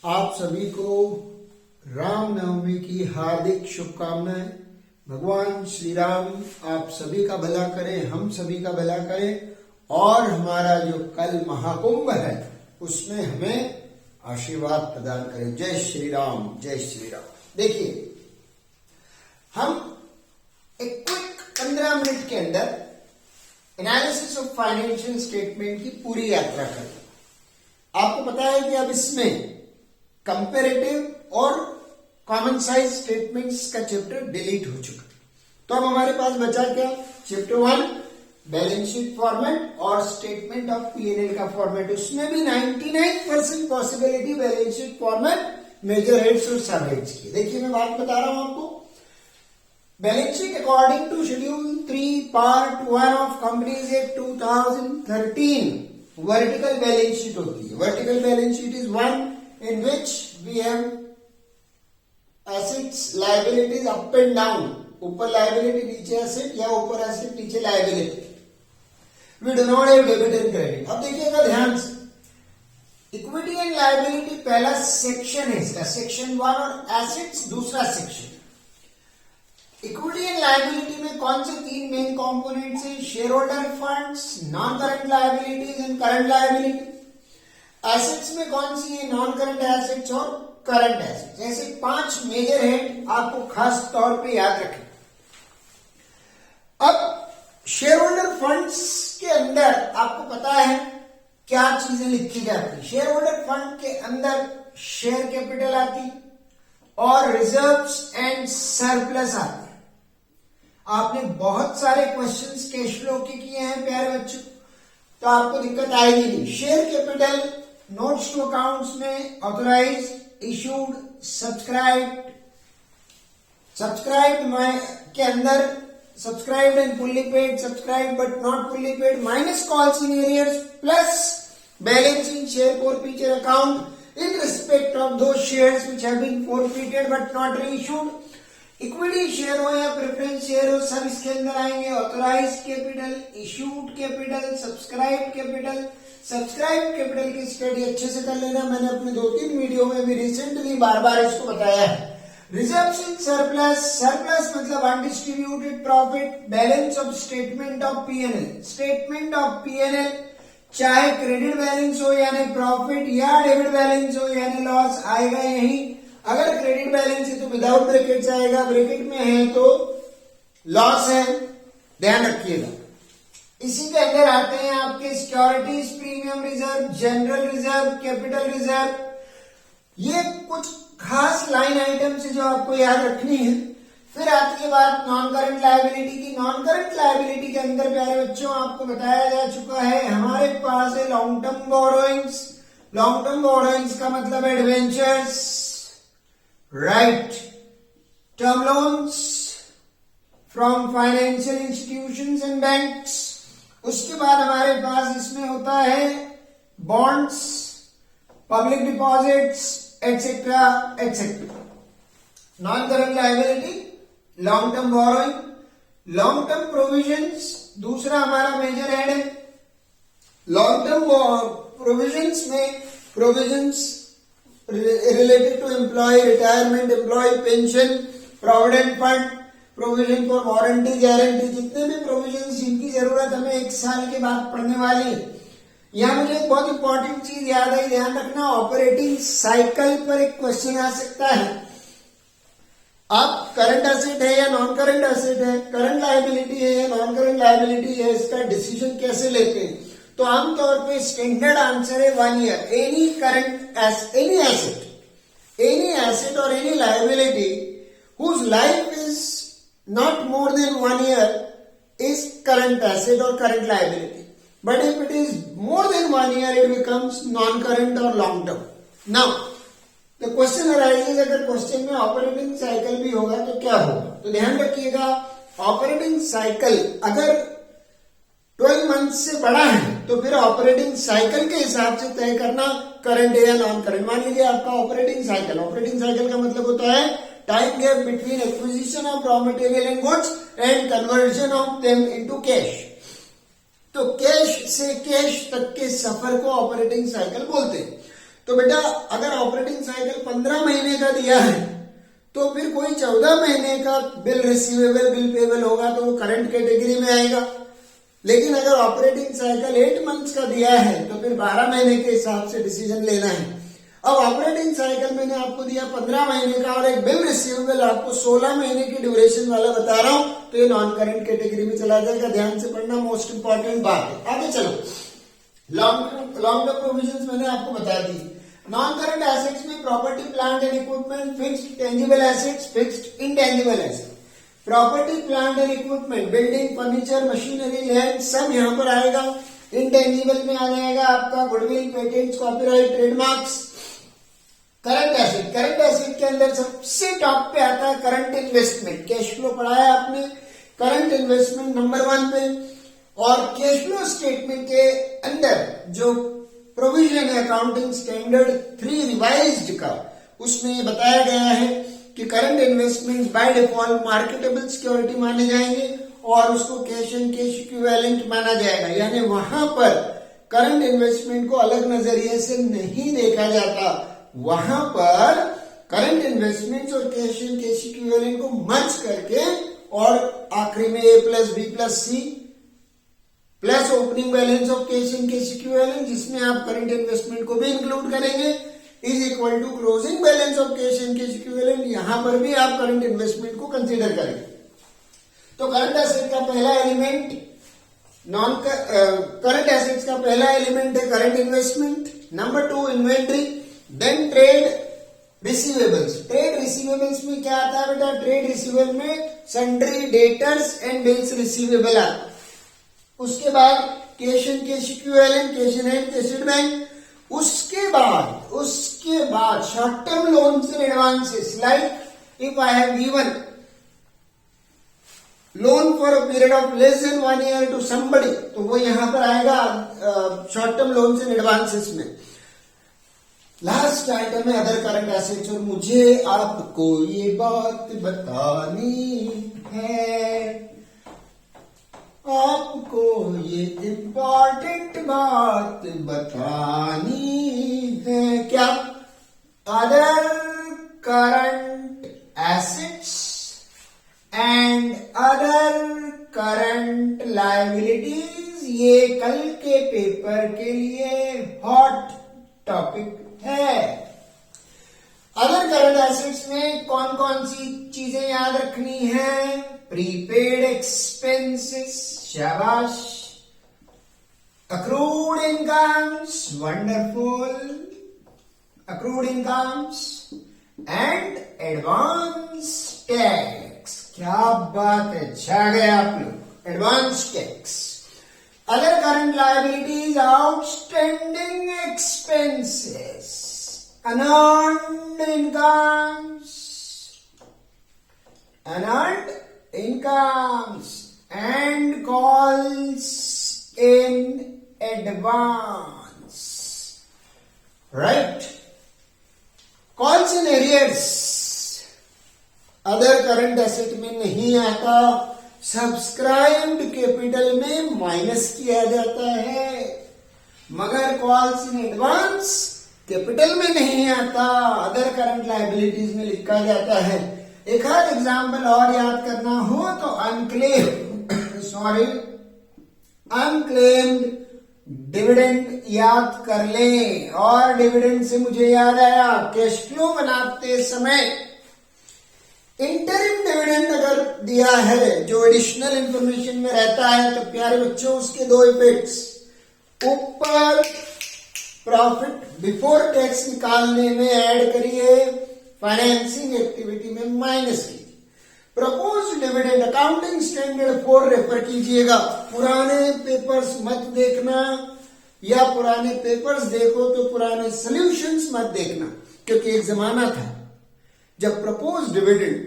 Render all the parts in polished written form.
आप सभी को रामनवमी की हार्दिक शुभकामनाएं। भगवान श्री राम आप सभी का भला करें, हम सभी का भला करें और हमारा जो कल महाकुंभ है उसमें हमें आशीर्वाद प्रदान करें। जय श्री राम, जय श्री राम। देखिए, हम एक क्विक 15 मिनट के अंदर एनालिसिस ऑफ फाइनेंशियल स्टेटमेंट की पूरी यात्रा करें। आपको पता है कि अब इसमें कंपेरेटिव और कॉमन साइज स्टेटमेंट्स का चैप्टर डिलीट हो चुका है। तो अब हमारे पास बचा क्या? चैप्टर 1 बैलेंस शीट फॉर्मेट और स्टेटमेंट ऑफ पीएनएल का फॉर्मेट। उसमें भी 99% possibility balance sheet format major heads और सब हेड्स की। देखिए, मैं बात बता रहा हूं आपको। Balance sheet according to schedule 3 part 1 of companies act 2013 vertical balance sheet होती है। Vertical balance sheet is one in which we have assets, liabilities up and down. ऊपर liability नीचे asset या ऊपर asset नीचे liability. We do not have debit and credit. अब देखिएगा ध्यान से, इक्विटी एंड लाइबिलिटी पहला सेक्शन है इसका, सेक्शन 1, और एसेट्स दूसरा सेक्शन। इक्विटी एंड लाइबिलिटी में कौन से 3 मेन कंपोनेंट्स हैं? Share holder funds, non current liabilities and current liability. Assets में कौन सी है? नॉन करंट एसेट्स और करंट एसेट्स। ऐसे 5 मेजर हेड आपको खास तौर पे याद रखें। अब शेयर होल्डर फंड्स के अंदर आपको पता है क्या चीजें लिखी जाती। शेयर होल्डर फंड के अंदर शेयर कैपिटल आती और रिजर्व्स एंड सरप्लस आते हैं। आपने बहुत सारे क्वेश्चंस कैश फ्लो के किए हैं प्यारे बच्चों, तो आपको दिक्कत आएगी नहीं। Share capital notes to accounts में ऑथराइज, इशूड, सब्सक्राइब्ड के अंदर subscribed and fully paid, subscribed but not fully paid, minus calls in arrears, plus balance in share forfeiture account in respect of दो shares which have been forfeited but not reissued. Equity share हो या preference share हो, सब इसके अंदर आएंगे। Authorise capital, issued capital, subscribe capital. Subscribe capital की study अच्छे से कर लेना, मैंने अपने 2-3 वीडियो में भी रिसेंटली बार-बार इसको बताया है। रिजर्व्स एंड सरप्लस, सरप्लस मतलब undistributed profit. Balance of statement of PNL, statement of PNL चाहे क्रेडिट बैलेंस हो यानी प्रॉफिट या डेबिट बैलेंस हो यानी लॉस, आएगा यही। अगर क्रेडिट बैलेंस है तो विदाउट ब्रैकेट्स आएगा, ब्रैकेट में है तो लॉस है, ध्यान रखिएगा। इसी के अंदर आते हैं आपके securities, premium reserve, general reserve, capital reserve. ये कुछ खास लाइन आइटम से जो आपको याद रखनी है। फिर आती है बात नॉन करंट लायबिलिटी की। नॉन करंट लायबिलिटी के अंदर प्यारे बच्चों आपको बताया जा चुका है, हमारे पास है long term borrowings. Long term borrowings का मतलब adventures, right, term loans from financial institutions and banks. उसके बाद हमारे पास इसमें होता है bonds, public deposits, etcetera etcetera. Non current liability, long term borrowing, long term provisions दूसरा हमारा मेजर हेड है। लॉन्ग टर्म प्रोविजंस में provisions related to employee retirement, employee pension, provident fund, provision for warranty guarantee, जितने भी provision जिनकी जरूरत हमें 1 साल के बाद पढ़ने वाली है। यहां मुझे एक बहुत इंपॉर्टेंट चीज याद है, ध्यान रखना। ऑपरेटिंग साइकिल पर एक क्वेश्चन आ सकता है। आप करंट एसेट है या नॉन करंट एसेट है, करंट लायबिलिटी है या नॉन करंट लायबिलिटी है, इसका डिसीजन कैसे लेते हैं? तो आमतौर पे स्टैंडर्ड आंसर है 1 ईयर। एनी एसेट और any liability whose life is not more than 1 year is current asset or current liability. But if it is more than 1 year, it becomes non-current or long term. Now, the question arises, अगर question में operating cycle भी होगा तो क्या होगा? तो ध्यान रखिएगा, ऑपरेटिंग साइकिल अगर 12 मंथ से बड़ा है तो फिर ऑपरेटिंग साइकिल के हिसाब से तय करना करंट है या नॉन करंट। मान लीजिए आपका ऑपरेटिंग साइकिल का मतलब होता है time gap between acquisition of raw material and goods and conversion of them into cash. तो कैश से कैश तक के सफर को ऑपरेटिंग साइकिल बोलते हैं। तो बेटा अगर ऑपरेटिंग साइकिल 15 महीने का दिया है तो फिर कोई 14 महीने का बिल रिसीवेबल बिल पेबल होगा तो वो करंट कैटेगरी में आएगा। लेकिन अगर ऑपरेटिंग साइकिल 8 मंथ्स का दिया है तो फिर 12 महीने के हिसाब से डिसीजन लेना है। अब ऑपरेटिंग साइकिल मैंने आपको दिया 15 महीने का और एक बिल रिसीवेबल आपको 16 महीने की ड्यूरेशन वाला बता रहा हूं, तो ये नॉन करंट कैटेगरी में चला जाएगा। ध्यान से पढ़ना, मोस्ट इंपॉर्टेंट बात है। आगे चलो, लॉन्ग टर्म प्रोविजंस मैंने आपको बता दी। नॉन करंट एसेट्स में property plant and equipment, fixed tangible assets, fixed intangible assets. Property plant and equipment, building, furniture, machinery, land, सब यहां पर आएगा। इनटेंजिबल में आ जाएगा आपका goodwill, patents, copyright, trademarks. Current asset, current asset के अंदर सबसे टॉप पे आता है करंट इन्वेस्टमेंट। कैश फ्लो पढ़ाया आपने, करंट इन्वेस्टमेंट नंबर 1 पे। और कैश फ्लो स्टेटमेंट के अंदर जो प्रोविजन है अकाउंटिंग स्टैंडर्ड 3 रिवाइज्ड का, उसमें बताया गया है कि current investment by default marketable security माने जाएंगे और उसको कैश एंड कैश इक्विवेलेंट माना जाएगा। यानी वहां पर करंट इन्वेस्टमेंट को अलग नजरिए से नहीं देखा जाता, वहां पर करंट इन्वेस्टमेंट्स और कैश एंड कैश इक्विवेलेंट को मर्ज करके और आखिरी में a plus b plus c plus opening balance of cash and cash equivalent, जिसमें आप करंट इन्वेस्टमेंट को भी इंक्लूड करेंगे, is equal to closing balance of cash and cash equivalent. यहां पर भी आप करंट इन्वेस्टमेंट को कंसीडर करेंगे। तो करंट एसेट का पहला एलिमेंट नॉन करंट एसेट्स का पहला एलिमेंट है current investment. Number 2 inventory, then trade receivables. Trade receivables में क्या आता है बेटा? ट्रेड रिसीवेबल में sundry, debtors and bills receivable आता है। उसके बाद cash and cash equivalent, cash in hand, cash in bank. उसके बाद short term loans and advances, like if I have given loan for a period of less than 1 year to somebody, तो वो यहां पर आएगा short term loans and advances में। Last item है other current assets, और मुझे आपको ये बात बतानी है, आपको ये इम्पोर्टेंट बात बतानी है। क्या? Other current assets and other current liabilities, ये कल के पेपर के लिए हॉट टॉपिक है। अदर करंट एसेट्स में कौन कौन सी चीजें याद रखनी है? प्रीपेड एक्सपेंसेस, शाबाश। Accrued incomes, wonderful, accrued incomes and advance tax. क्या बात है, छा गए आप लोग। Advance tax. Other current liabilities, outstanding expenses, unearned incomes, and calls in advance. Right? Calls in arrears, other current asset में नहीं आता, सब्सक्राइब्ड कैपिटल में माइनस किया जाता है, मगर कॉल्स इन एडवांस कैपिटल में नहीं आता, अदर करंट लायबिलिटीज में लिखा जाता है। एक आध एग्जाम्पल और याद करना हो तो अनक्लेम्ड डिविडेंड याद कर लें। और डिविडेंड से मुझे याद आया, कैश फ्लो बनाते समय इंटरिम डिविडेंड अगर दिया है जो एडिशनल इंफॉर्मेशन में रहता है, तो प्यारे बच्चों उसके 2 इफेक्ट्स, ऊपर प्रॉफिट बिफोर टैक्स निकालने में ऐड करिए, फाइनेंसिंग एक्टिविटी में माइनस कीजिए। Propose dividend accounting standard 4 refer कीजिएगा। पुराने पेपर्स मत देखना, या पुराने पेपर्स देखो तो पुराने सॉल्यूशंस मत देखना, क्योंकि एक जमाना था जब प्रपोज डिविडेंड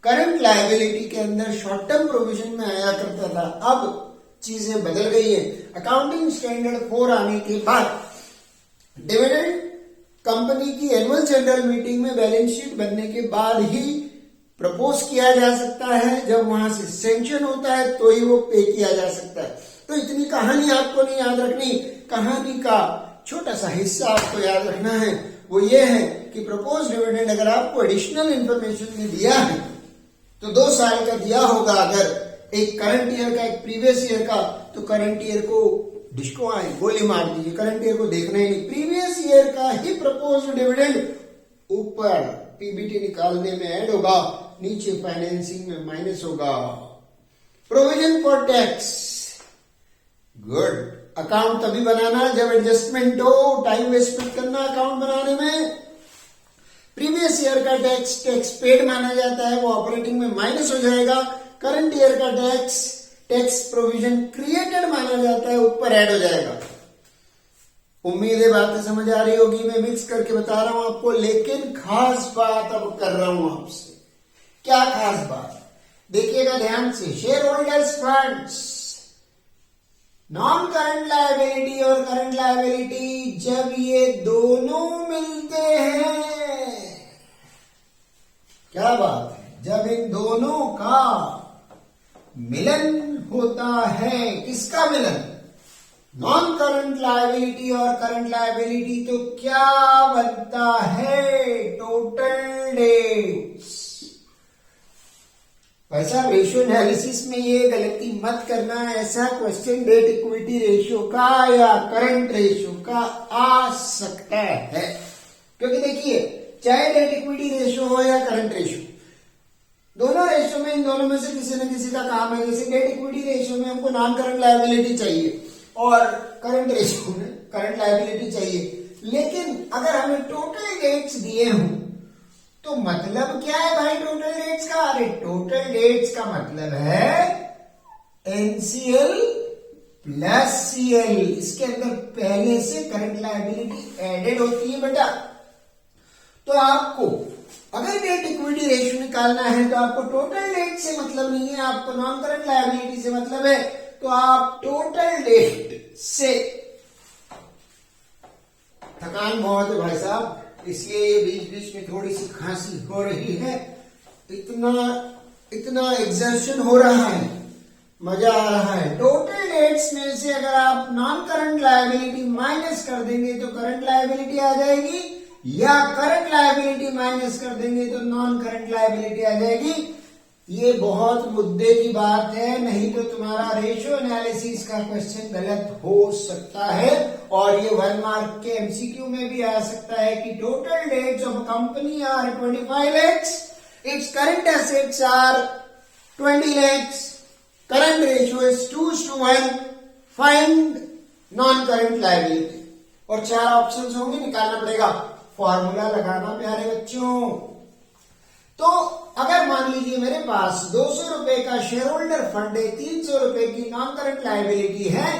करंट लायबिलिटी के अंदर शॉर्ट टर्म प्रोविजन में आया करता था। अब चीजें बदल गई है। अकाउंटिंग स्टैंडर्ड 4 आने के बाद डिविडेंड कंपनी की एनुअल जनरल मीटिंग में बैलेंस शीट बनने के बाद ही प्रपोज किया जा सकता है। जब वहां से सैंक्शन होता है तो ही वो पे किया जा सकता है। तो इतनी कहानी आपको नहीं याद रखनी। कहानी का छोटा सा हिस्सा आपको याद रखना है, वो ये है कि प्रपोज डिविडेंड अगर आपको एडिशनल इंफॉर्मेशन में दिया है तो 2 साल का दिया होगा, अगर एक करंट ईयर का एक प्रीवियस ईयर का, तो करंट ईयर को डिस्को आए गोली मार दीजिए, करंट ईयर को देखना ही नहीं, प्रीवियस ईयर का ही प्रपोज डिविडेंड ऊपर पीबीटी निकालने में ऐड होगा, नीचे फाइनेंसिंग में माइनस होगा। Provision for tax, good. Account तभी बनाना जब एडजस्टमेंट हो, टाइम वेस्ट मत करना अकाउंट बनाने में। प्रीवियस ईयर का टैक्स पेड माना जाता है, वो ऑपरेटिंग में माइनस हो जाएगा। करंट ईयर का टैक्स प्रोविजन क्रिएटेड माना जाता है, ऊपर ऐड हो जाएगा। उम्मीद है बातें समझ आ रही होगी, मैं मिक्स करके बता रहा हूं आपको, लेकिन खास बात अब कर रहा हूं आपसे। क्या खास बात? देखिएगा ध्यान से, share holders funds, non current liability और करंट लायबिलिटी जब ये दोनों मिलते हैं, क्या बात है, जब इन दोनों का मिलन होता है, किसका मिलन? नॉन करंट लायबिलिटी और करंट लायबिलिटी, तो क्या बनता है? Total debts. वैसा रेशियो एनालिसिस में ये गलती मत करना, ऐसा क्वेश्चन डेट इक्विटी रेशियो का या करंट रेशियो का आ सकता है, क्योंकि देखिए चाहे डेट इक्विटी रेशियो हो या करंट रेशियो, दोनों रेशियो में इन दोनों में से किसी न किसी का काम है। जैसे डेट इक्विटी रेशियो में हमको नॉन करंट लायबिलिटी चाहिए और करंट रेशियो में करंट लायबिलिटी चाहिए, लेकिन अगर हमें टोटल डेट्स दिए हों तो मतलब क्या है भाई टोटल डेट्स का? अरे टोटल डेट्स का मतलब है एनसीएल प्लस सीएल, इसके अंदर पहले से करंट लायबिलिटी एडेड होती है बेटा। तो आपको अगर डेट इक्विटी रेशियो निकालना है तो आपको टोटल डेट से मतलब नहीं है, आपको नॉन करंट लायबिलिटी से मतलब है, तो आप टोटल डेट से, थकान बहुत है भाई साहब, इसलिए ये बीच बीच में थोड़ी सी खांसी हो रही है, इतना एग्जर्शन हो रहा है, मजा आ रहा है। टोटल डेट्स में से अगर आप नॉन करंट लायबिलिटी माइनस कर देंगे तो करंट लायबिलिटी आ जाएगी, या करंट लायबिलिटी माइनस कर देंगे तो नॉन करंट लायबिलिटी आ जाएगी। ये बहुत मुद्दे की बात है, नहीं तो तुम्हारा रेशियो एनालिसिस का क्वेश्चन गलत हो सकता है, और ये 1 मार्क के एमसीक्यू में भी आ सकता है कि total debts of company are 25 lakhs, its current assets are 20 lakhs, current ratio is 2:1, find non current liability, और 4 ऑप्शंस होंगे, निकालना पड़ेगा, फॉर्मूला लगाना प्यारे बच्चों। तो अगर मान लीजिए मेरे पास 200 रुपए का शेयर होल्डर फंड है, 300 रुपए की नॉन करंट लायबिलिटी है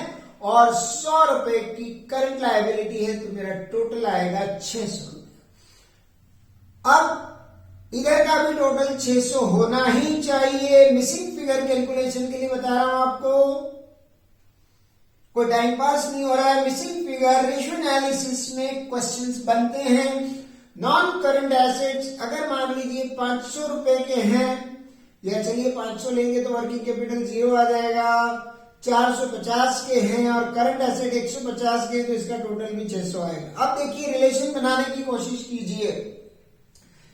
और 100 रुपए की करंट लायबिलिटी है, तो मेरा टोटल आएगा 600 रुपए। अब इधर का भी टोटल 600 होना ही चाहिए। मिसिंग फिगर कैलकुलेशन के लिए बता रहा हूं आपको, कोई टाइम पास नहीं हो रहा है। मिसिंग फिगर रेशियो एनालिसिस में क्वेश्चंस बनते हैं। नॉन करंट एसेट्स अगर मान लीजिए 500 रुपए के हैं, या चलिए 500 लेंगे तो वर्किंग कैपिटल 0 आ जाएगा, 450 के हैं और करंट एसेट 150 के, तो इसका टोटल भी 600 आएगा। अब देखिए रिलेशन बनाने की कोशिश कीजिए,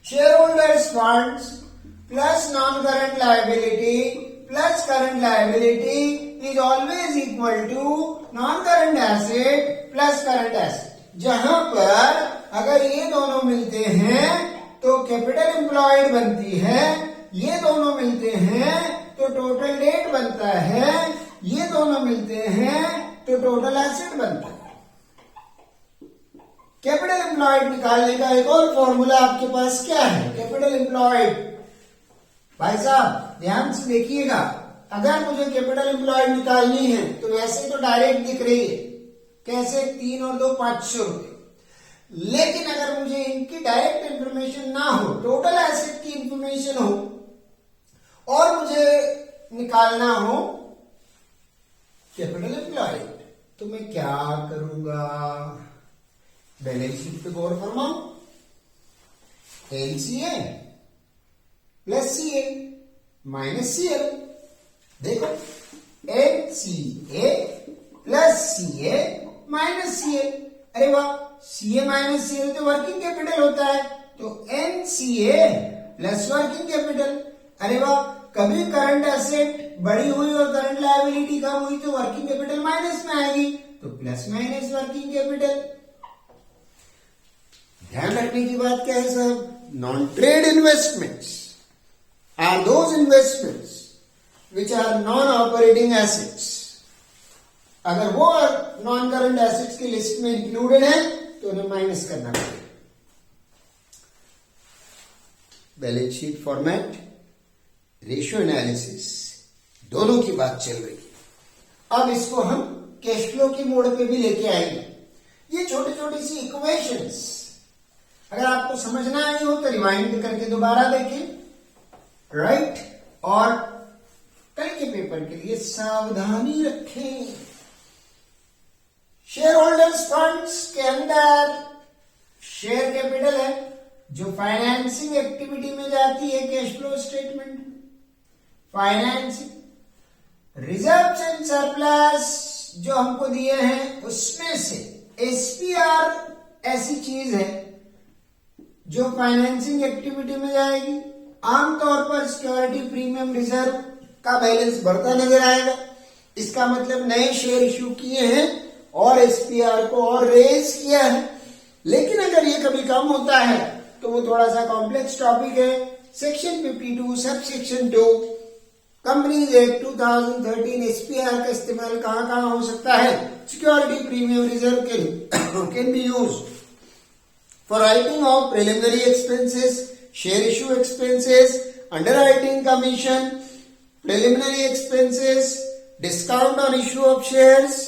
share holders funds plus non current liability plus current liability is always equal to non current asset plus current asset, जहां पर अगर ये दोनों मिलते हैं तो कैपिटल एम्प्लॉयड बनती है, ये दोनों मिलते हैं तो टोटल डेट बनता है, ये दोनों मिलते हैं तो टोटल एसेट बनता है। कैपिटल एम्प्लॉयड निकालने का एक और फॉर्मूला आपके पास क्या है? कैपिटल एम्प्लॉयड, भाई साहब ध्यान से देखिएगा, अगर मुझे कैपिटल एम्प्लॉयड निकालनी है तो वैसे तो डायरेक्ट दिख रही है, कैसे? 3 और 2 500 रुपए, लेकिन अगर मुझे इनकी डायरेक्ट इंफॉर्मेशन ना हो, टोटल एसेट की इंफॉर्मेशन हो और मुझे निकालना हो कैपिटल एम्प्लॉयड, तो मैं क्या करूंगा? बैलेंस शीट पे गौर फरमाओ, NCA plus CA minus CL, देखो NCA plus CA minus CL, अरे वाह, सीए माइनस सीए तो वर्किंग कैपिटल होता है, तो एनसीए प्लस वर्किंग कैपिटल। अरे वाह, कभी करंट एसेट बड़ी हुई और करंट लायबिलिटी कम हुई तो वर्किंग कैपिटल माइनस में आएगी, तो प्लस माइनस वर्किंग कैपिटल। ध्यान रखने की बात क्या है साहब, non trade investments are those investments which are non operating assets. अगर वो नॉन करंट एसेट्स की लिस्ट में इंक्लूडेड है तो उन्हें माइनस करना पड़ेगा। Balance sheet format, ratio analysis, दोनों की बात चल रही है। अब इसको हम कैश फ्लो की मोड पे भी लेके आएंगे। ये छोटी छोटी सी इक्वेशंस अगर आपको समझना नहीं हो तो रिवाइंड करके दोबारा देखें, राइट। और कल के पेपर के लिए सावधानी रखें। शेयर होल्डर्स फंड्स के अंदर शेयर कैपिटल है जो फाइनेंसिंग एक्टिविटी में जाती है cash flow statement. Financing, reserves and surplus जो हमको दिए हैं उसमें से एसपीआर ऐसी चीज है जो फाइनेंसिंग एक्टिविटी में जाएगी। आमतौर पर सिक्योरिटी प्रीमियम रिजर्व का बैलेंस बढ़ता नजर आएगा। इसका मतलब नए शेयर इश्यू किए हैं और एसपीआर को और रेज किया है। लेकिन अगर ये कभी कम होता है तो वो थोड़ा सा कॉम्प्लेक्स टॉपिक है। Section 52 sub section 2 companies act 2013 SPR का इस्तेमाल कहां कहां हो सकता है। Security premium reserve can be use for writing of preliminary expenses, share issue expenses, underwriting commission, preliminary expenses, discount on issue of shares,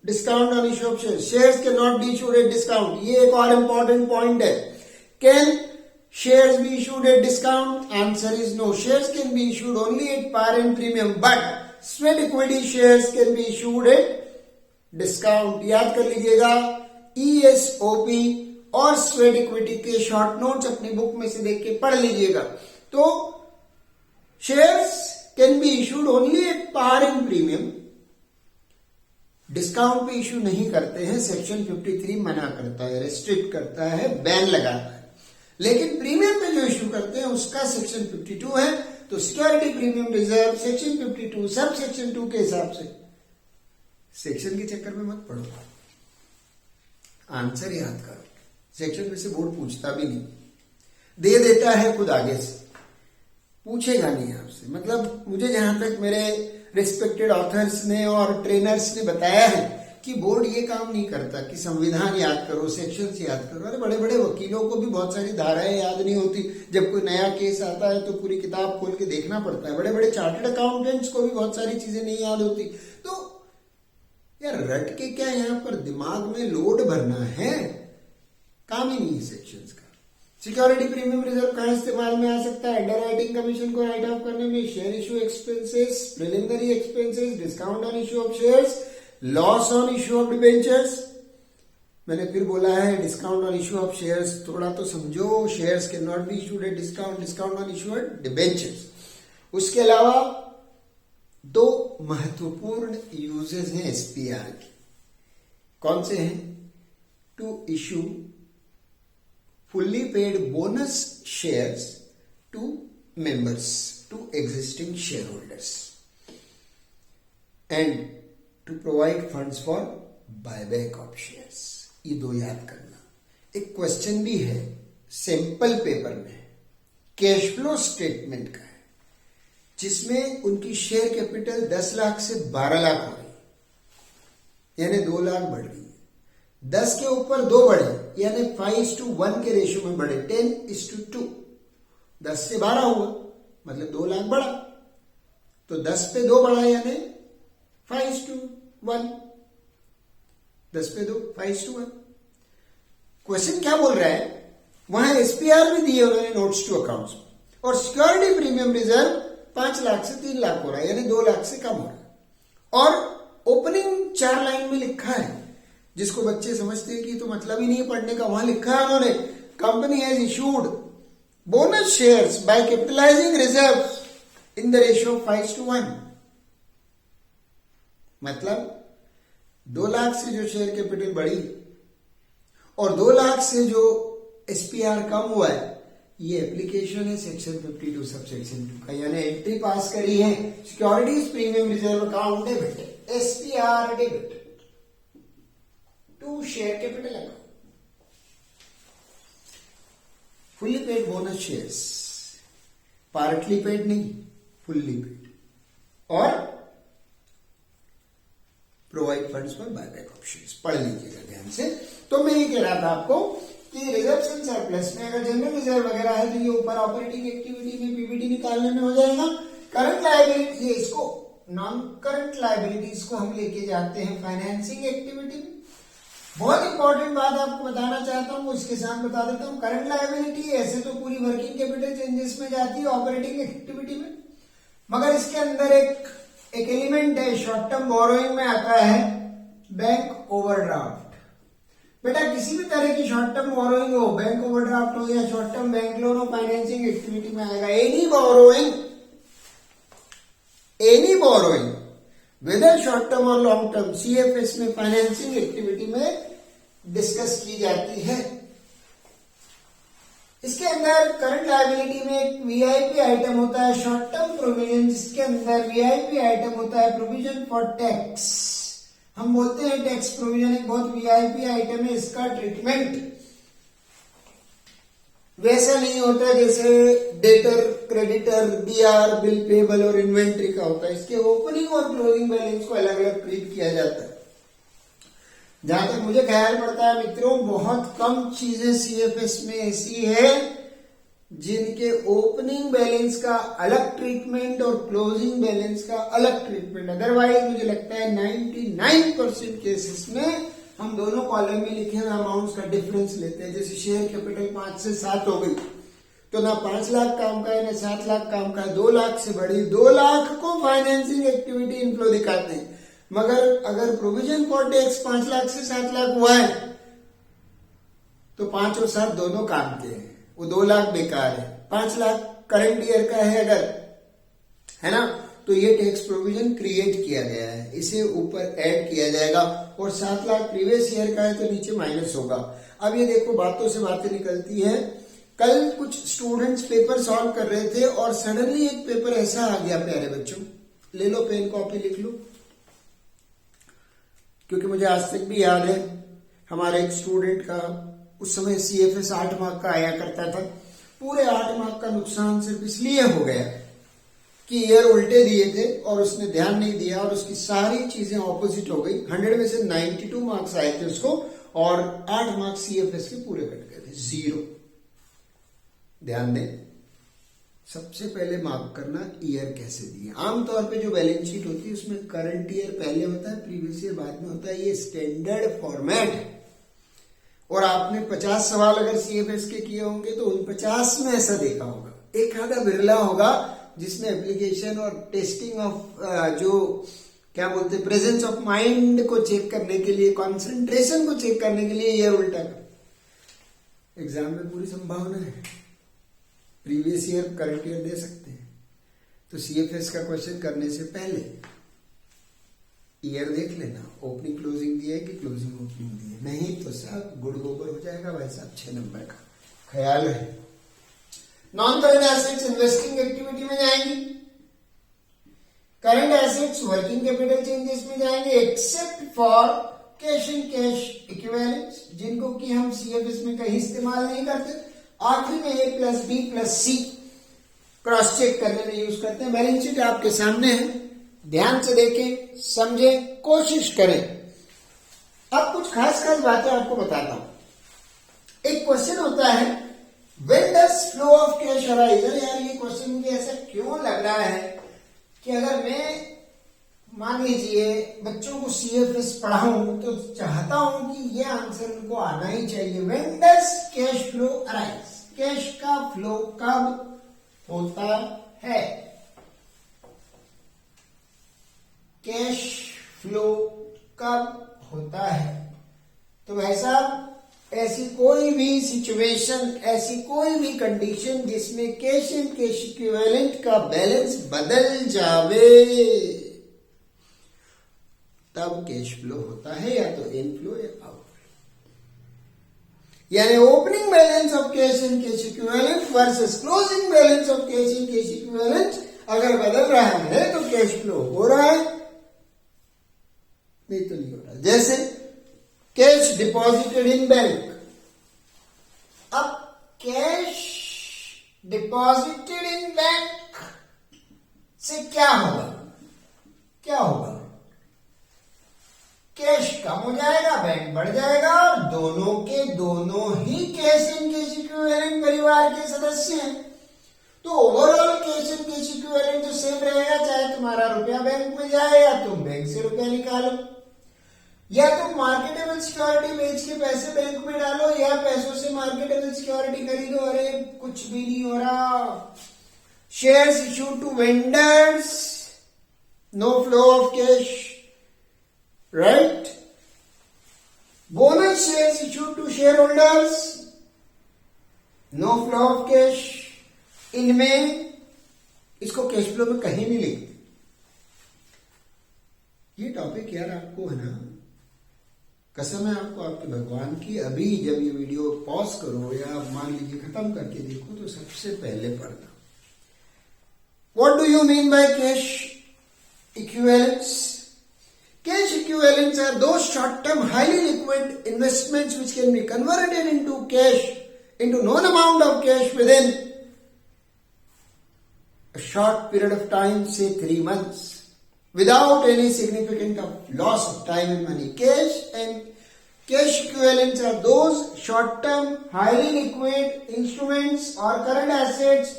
discount on issue of shares. Shares cannot be issued at discount. ये एक और important point है. Can shares be issued at discount? Answer is no. Shares can be issued only at par and premium, but sweat equity shares can be issued at discount. याद कर लीजिएगा, ESOP और sweat equity के short notes अपनी book में से देख के पढ़ लीजिएगा। तो shares can be issued only at par and premium, discount पे इशू नहीं करते हैं। सेक्शन 53 मना करता है, रेस्ट्रिक्ट करता है, बैन लगाता है। लेकिन प्रीमियम पे जो इशू करते हैं उसका सेक्शन 52 है। तो security premium reserve section 52 sub section 2 के हिसाब से। सेक्शन के चक्कर में मत पढ़ो, आंसर याद करो। सेक्शन में से बोर्ड पूछता भी नहीं, दे देता है खुद आगे से, पूछेगा नहीं आपसे। मतलब मुझे जहां तक मेरे रिस्पेक्टेड ऑथर्स ने और ट्रेनर्स ने बताया है कि बोर्ड ये काम नहीं करता कि संविधान याद करो, सेक्शंस याद करो। अरे बड़े बड़े वकीलों को भी बहुत सारी धाराएं याद नहीं होती। जब कोई नया केस आता है तो पूरी किताब खोल के देखना पड़ता है। बड़े बड़े चार्टर्ड अकाउंटेंट्स को भी बहुत सारी चीजें नहीं याद होती। तो यार रट के क्या यहां पर दिमाग में लोड भरना है, काम ही नहीं है सेक्शंस का। सिक्योरिटी प्रीमियम रिजर्व कहां इस्तेमाल में आ सकता है? अंडरराइटिंग कमीशन को राइट ऑफ करने में, share issue expenses, preliminary expenses, discount on issue of shares, loss on issue of debentures. मैंने फिर बोला है discount on issue of shares थोड़ा तो समझो। Shares can not be issued at discount, discount on issue at debentures. उसके अलावा दो महत्वपूर्ण यूजेस हैं एसपीआर के। कौन से हैं? To issue fully paid bonus shares to members, to existing share holders, and to provide funds for buyback of shares. ये दो याद करना। एक क्वेश्चन भी है सैंपल पेपर में कैश फ्लो स्टेटमेंट का है, जिसमें उनकी शेयर कैपिटल 10 लाख से 12 लाख हो रही, यानी 2 लाख बढ़ रही है। 10 के ऊपर 2 बढ़े, यानी 5:1 के रेशियो में बढ़े, 10:2। 10 से 12 हुआ मतलब 2 लाख बढ़ा, तो 10 पे 2 बढ़ा यानी 5:1। 10 पे 2 5:1। क्वेश्चन क्या बोल रहा है? वहां एसपीआर भी दिए उन्होंने नोट्स टू अकाउंट्स, और सिक्योरिटी प्रीमियम रिजर्व 5 लाख से 3 लाख हो रहा है, यानी 2 लाख से कम हो रहा है। और ओपनिंग 4 लाइन में लिखा है, जिसको बच्चे समझते हैं कि तो मतलब ही नहीं पढ़ने का। वहां लिखा है उन्होंने, company has issued bonus shares by capitalizing reserve in the ratio 5:1। मतलब 2 लाख से जो शेयर कैपिटल बढ़ी और 2 लाख से जो एसपीआर कम हुआ है, ये एप्लीकेशन है सेक्शन 52 सब सेक्शन 2 का, यानी एंट्री पास करी है securities premium reserve account debit, SPR debit to share capital account, fully paid bonus shares, partly paid नहीं, फुल्ली पेड, और provide funds for buyback options. पढ़ लीजिएगा ध्यान से। तो मैं ये कह रहा था आपको कि रिजर्व एंड सरप्लस में अगर जनरल रिजर्व वगैरह है तो ये ऊपर ऑपरेटिंग एक्टिविटी में पीबीटी निकालने में हो जाएगा। करंट लायबिलिटी, ये इसको नॉन करंट लायबिलिटीज को हम लेके जाते हैं फाइनेंसिंग एक्टिविटी में। बहुत इंपॉर्टेंट बात आपको बताना चाहता हूं, उसके साथ बता देता हूं। करंट लायबिलिटी ऐसे तो पूरी वर्किंग कैपिटल चेंजेस में जाती है ऑपरेटिंग एक्टिविटी में, मगर इसके अंदर एक एलिमेंट है, शॉर्ट टर्म बोरोइंग में आता है बैंक ओवरड्राफ्ट। बेटा किसी भी तरह की शॉर्ट टर्म बोरोइंग हो, बैंक ओवरड्राफ्ट हो या शॉर्ट टर्म बैंक लोन हो, फाइनेंसिंग एक्टिविटी में आएगा। Any borrowing whether short term और लॉन्ग टर्म सीएफएस में फाइनेंसिंग एक्टिविटी में डिस्कस की जाती है। इसके अंदर करंट लायबिलिटी में एक वीआईपी आइटम होता है शॉर्ट टर्म प्रोविजन, जिसके अंदर वीआईपी आइटम होता है प्रोविजन फॉर टैक्स। हम बोलते हैं टैक्स प्रोविजन एक बहुत वीआईपी आइटम है। इसका ट्रीटमेंट वैसा नहीं होता जैसे debtor, creditor, DR, bill payable और इन्वेंट्री का होता है। इसके ओपनिंग और क्लोजिंग बैलेंस को अलग अलग ट्रीट किया जाता है। जहां तक मुझे ख्याल पड़ता है मित्रों, बहुत कम चीजें सीएफएस में ऐसी है जिनके ओपनिंग बैलेंस का अलग ट्रीटमेंट और क्लोजिंग बैलेंस का अलग ट्रीटमेंट। अदरवाइज मुझे लगता है 99% केसेस में हम दोनों कॉलम में लिखे हुए अमाउंट्स का डिफरेंस लेते हैं। जैसे शेयर कैपिटल 5 से 7 हो गई तो ना 5 लाख काम का है ना 7 लाख काम का है, 2 लाख से बढ़ी। 2 लाख को फाइनेंसिंग एक्टिविटी इनफ्लो दिखाते हैं, मगर अगर प्रोविजन फॉर टैक्स 5 लाख से 7 लाख हुआ है तो 5 और 7 दोनों काम के हैं, वो 2 लाख बेकार है। 5 लाख करंट ईयर का है अगर, है ना, तो ये टैक्स प्रोविजन क्रिएट किया गया है, इसे ऊपर ऐड किया जाएगा। और 7 लाख प्रीवियस ईयर का है तो नीचे माइनस होगा। अब ये देखो बातों से बातें निकलती है। कल कुछ स्टूडेंट्स पेपर सॉल्व कर रहे थे और सडनली एक पेपर ऐसा आ गया, प्यारे बच्चों ले लो पेन कॉपी लिख लो, क्योंकि मुझे आज तक भी याद है हमारे एक स्टूडेंट का उस समय सीएफएस 8 मार्क का आया करता था। पूरे 8 मार्क का नुकसान सिर्फ इसलिए हो गया कि ईयर उल्टे दिए थे और उसने ध्यान नहीं दिया और उसकी सारी चीजें ऑपोजिट हो गई। 100 में से 92 मार्क्स आए थे उसको और 8 मार्क्स सीएफएस के पूरे कट गए थे, 0। ध्यान दें, सबसे पहले मार्क करना ईयर कैसे दिए। आमतौर पे जो बैलेंस शीट होती है उसमें करंट ईयर पहले होता है, प्रीवियस ईयर बाद में होता है। ये स्टैंडर्ड फॉर्मेट है। और आपने 50 सवाल अगर सीएफएस के किए होंगे तो उन 50 में ऐसा देखा होगा। एक आधा बिरला होगा जिसमें एप्लीकेशन और टेस्टिंग ऑफ जो क्या बोलते हैं प्रेजेंस ऑफ माइंड को चेक करने के लिए, कंसंट्रेशन को चेक करने के लिए ईयर उल्टा कर। एग्जाम में पूरी संभावना है प्रीवियस ईयर करंट ईयर दे सकते हैं। तो सीएफएस का क्वेश्चन करने से पहले ईयर देख लेना, ओपनिंग क्लोजिंग दिया है कि क्लोजिंग ओपनिंग दी है, नहीं तो सब गुड़ गोबर हो जाएगा भाई साहब 6 नंबर का, ख्याल है। Non current assets investing activity में जाएंगी, current assets working capital changes में जाएंगे, except for cash and cash equivalents, जिनको कि हम सीएफएस में कहीं इस्तेमाल नहीं करते। आखिरी में a plus b plus C cross check करने में यूज करते हैं। बैलेंस शीट आपके सामने है, ध्यान से देखें, समझें, कोशिश करें। अब कुछ खास खास बातें आपको बताता हूं। एक क्वेश्चन होता है when does flow of cash arise. यार ये क्वेश्चन मुझे ऐसा क्यों लग रहा है कि अगर मैं मान लीजिए बच्चों को सीएफएस पढ़ाऊं तो चाहता हूं कि ये आंसर उनको आना ही चाहिए। When does cash flow arise, cash का फ्लो कब होता है, कैश फ्लो कब होता है। तो भाई साहब ऐसी कोई भी सिचुएशन, ऐसी कोई भी कंडीशन जिसमें कैश एंड कैश इक्विवेलेंट का बैलेंस बदल जावे, तब कैश फ्लो होता है, या तो इनफ्लो या आउटफ्लो। यानी opening balance of cash and cash equivalent versus closing balance of cash and cash equivalent अगर बदल रहा है तो कैश फ्लो हो रहा है, नहीं तो नहीं हो रहा। जैसे कैश डिपॉजिटेड इन बैंक, अब कैश डिपॉजिटेड इन बैंक से क्या होगा, क्या होगा, कैश कम हो जाएगा, बैंक बढ़ जाएगा, और दोनों के दोनों ही कैश एंड कैश इक्विवेलेंट परिवार के सदस्य हैं, तो overall cash and cash equivalent तो सेम रहेगा, चाहे तुम्हारा रुपया बैंक में जाए या तुम बैंक से रुपया निकालो, या तुम मार्केटेबल सिक्योरिटी बेच के पैसे बैंक में डालो, या पैसों से मार्केटेबल सिक्योरिटी खरीदो, अरे कुछ भी नहीं हो रहा। Shares issued to vendors, no flow of cash, right. Bonus shares issued to share holders, no flow of cash. इनमें इसको कैश फ्लो में कहीं नहीं लिखते। ये टॉपिक यार आपको है ना, कसम है आपको आपके भगवान की, अभी जब ये वीडियो पॉज करो या मान लीजिए खत्म करके देखो तो सबसे पहले पढ़ना। What do you mean by cash equivalents? Cash equivalents are those short-term, highly liquid investments which can be converted into cash, into known amount of cash within a short period of time, say 3 months, without any significant loss of time and money. Cash equivalents are those short-term, highly liquid instruments or current assets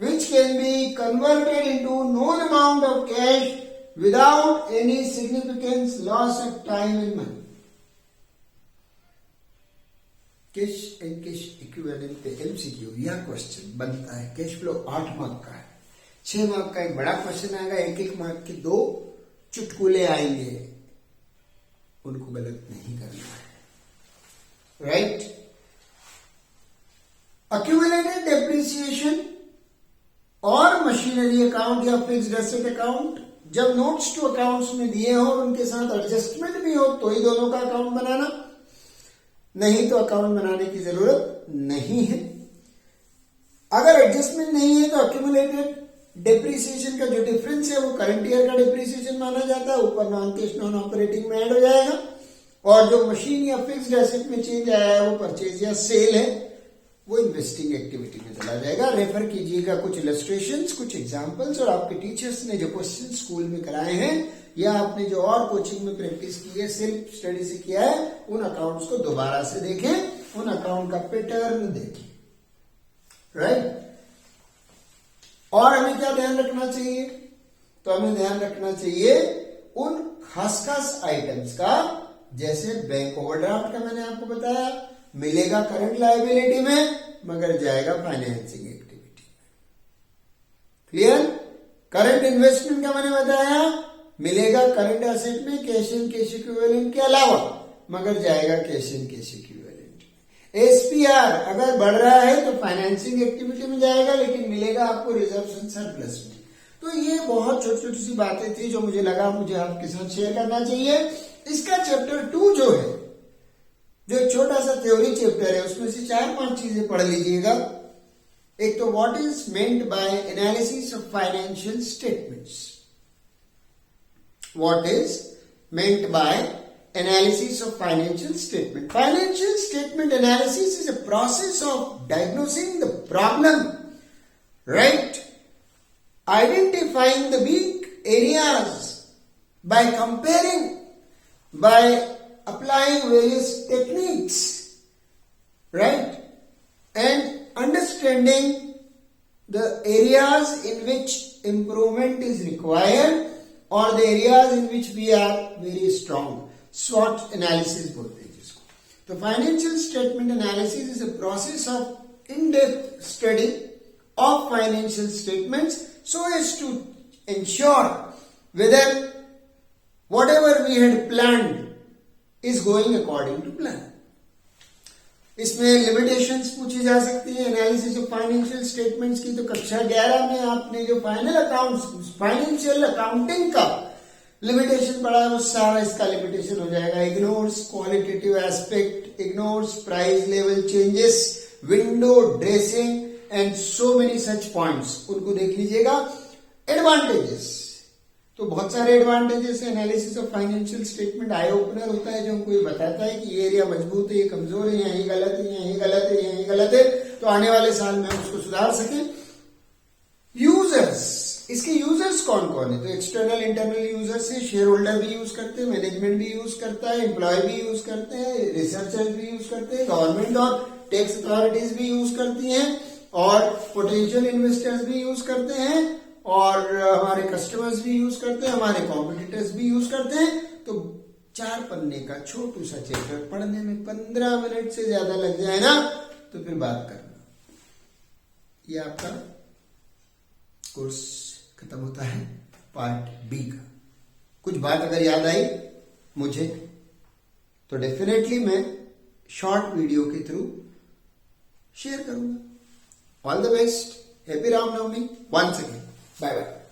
which can be converted into known amount of cash without any significant loss of time and money. Cash and cash equivalent पे MCQ यह question बनता है। Cash flow 8 mark का है, 6 mark का एक बड़ा question आएगा, 1-1 मार्क के 2 चुटकुले आएंगे, उनको गलत नहीं करना है, राइट। अक्यूमुलेटेड डेप्रिसिएशन और मशीनरी अकाउंट या फिक्स्ड एसेट अकाउंट जब नोट्स टू अकाउंट्स में दिए हो और उनके साथ एडजस्टमेंट भी हो तो ही दोनों का अकाउंट बनाना, नहीं तो अकाउंट बनाने की जरूरत नहीं है। अगर एडजस्टमेंट नहीं है तो अक्यूमुलेटेड डेप्रिसिएशन का जो डिफरेंस है वो करंट ईयर का डेप्रिसिएशन माना जाता है, ऊपर नॉन कैश नॉन ऑपरेटिंग में ऐड हो जाएगा, और जो मशीन या फिक्स्ड एसेट में चेंज आया है वो परचेज या सेल है, वो इन्वेस्टिंग एक्टिविटी में चला जाएगा। रेफर कीजिएगा कुछ इलस्ट्रेशंस, कुछ एग्जांपल्स, और आपके टीचर्स ने जो क्वेश्चन स्कूल में कराए हैं या आपने जो और कोचिंग में प्रैक्टिस की है, सेल्फ स्टडी से किया है, उन अकाउंट्स को दोबारा से देखें, उन अकाउंट का पैटर्न देखें, राइट। और हमें क्या ध्यान रखना चाहिए? तो हमें ध्यान रखना चाहिए उन खास आइटम्स का, जैसे बैंक ओवरड्राफ्ट का मैंने आपको बताया, मिलेगा करंट लायबिलिटी में मगर जाएगा फाइनेंसिंग एक्टिविटी में। क्लियर? करंट इन्वेस्टमेंट का मैंने बताया, मिलेगा करंट एसेट में कैश एंड कैश इक्विवेलेंट के अलावा मगर जाएगा कैश एंड कैश इक्विवेलेंट में। एसपीआर अगर बढ़ रहा है तो फाइनेंसिंग एक्टिविटी में जाएगा, लेकिन मिलेगा आपको रिजर्व्स एंड सरप्लस में। तो ये बहुत छोटी छोटी सी बातें थी जो मुझे लगा मुझे आपके साथ शेयर करना चाहिए। इसका चैप्टर 2 जो है, जो एक छोटा सा थ्योरी चैप्टर है, उसमें से 4-5 चीजें पढ़ लीजिएगा। एक तो what is meant by analysis of financial statements. What is meant by analysis of financial statement? Financial statement analysis is a process of diagnosing the problem, right, identifying the weak areas by comparing, by applying various techniques, right, and understanding the areas in which improvement is required or the areas in which we are very strong. SWOT analysis बोलते हैं जिसको। तो financial statement analysis is a process of in-depth study of financial statements so as to ensure whether whatever we had planned is going according to plan. इसमें limitations पूछी जा सकती है analysis of financial statements की। तो कक्षा 11 में आपने जो फाइनेंशियल अकाउंटिंग का लिमिटेशन पढ़ा है वो सारा इसका लिमिटेशन हो जाएगा. Ignores qualitative aspect, ignores price level changes, window dressing and so many such points. उनको देख लीजिएगा. एडवांटेजेस तो बहुत सारे एडवांटेजेस है. Analysis of financial statement eye opener होता है जो हमको ये बताता है कि ये एरिया मजबूत है, ये कमजोर है, यहाँ ये गलत है, यहाँ ये गलत है, यहाँ ये गलत है, तो आने वाले साल में हम उसको सुधार सकें. यूजर्स, इसके यूजर्स कौन कौन है? तो एक्सटर्नल इंटरनल यूजर्स है. शेयर होल्डर भी यूज करते हैं, मैनेजमेंट भी यूज करता है, एम्प्लॉय भी यूज करते हैं, रिसर्चर्स भी यूज करते हैं, गवर्नमेंट और टैक्स अथॉरिटीज भी यूज करती हैं, और पोटेंशियल इन्वेस्टर्स भी यूज करते हैं, और हमारे कस्टमर्स भी यूज करते हैं, हमारे कॉम्पिटिटर्स भी यूज करते हैं. तो 4 पन्ने का छोटू सा चैप्टर पढ़ने में 15 मिनट से ज्यादा लग जाए ना, तो फिर बात करना. ये आपका कोर्स खत्म होता है पार्ट बी का. कुछ बात अगर याद आई मुझे तो डेफिनेटली मैं शॉर्ट वीडियो के थ्रू शेयर करूंगा. All the best. Happy Ramnavami once again. Bye bye.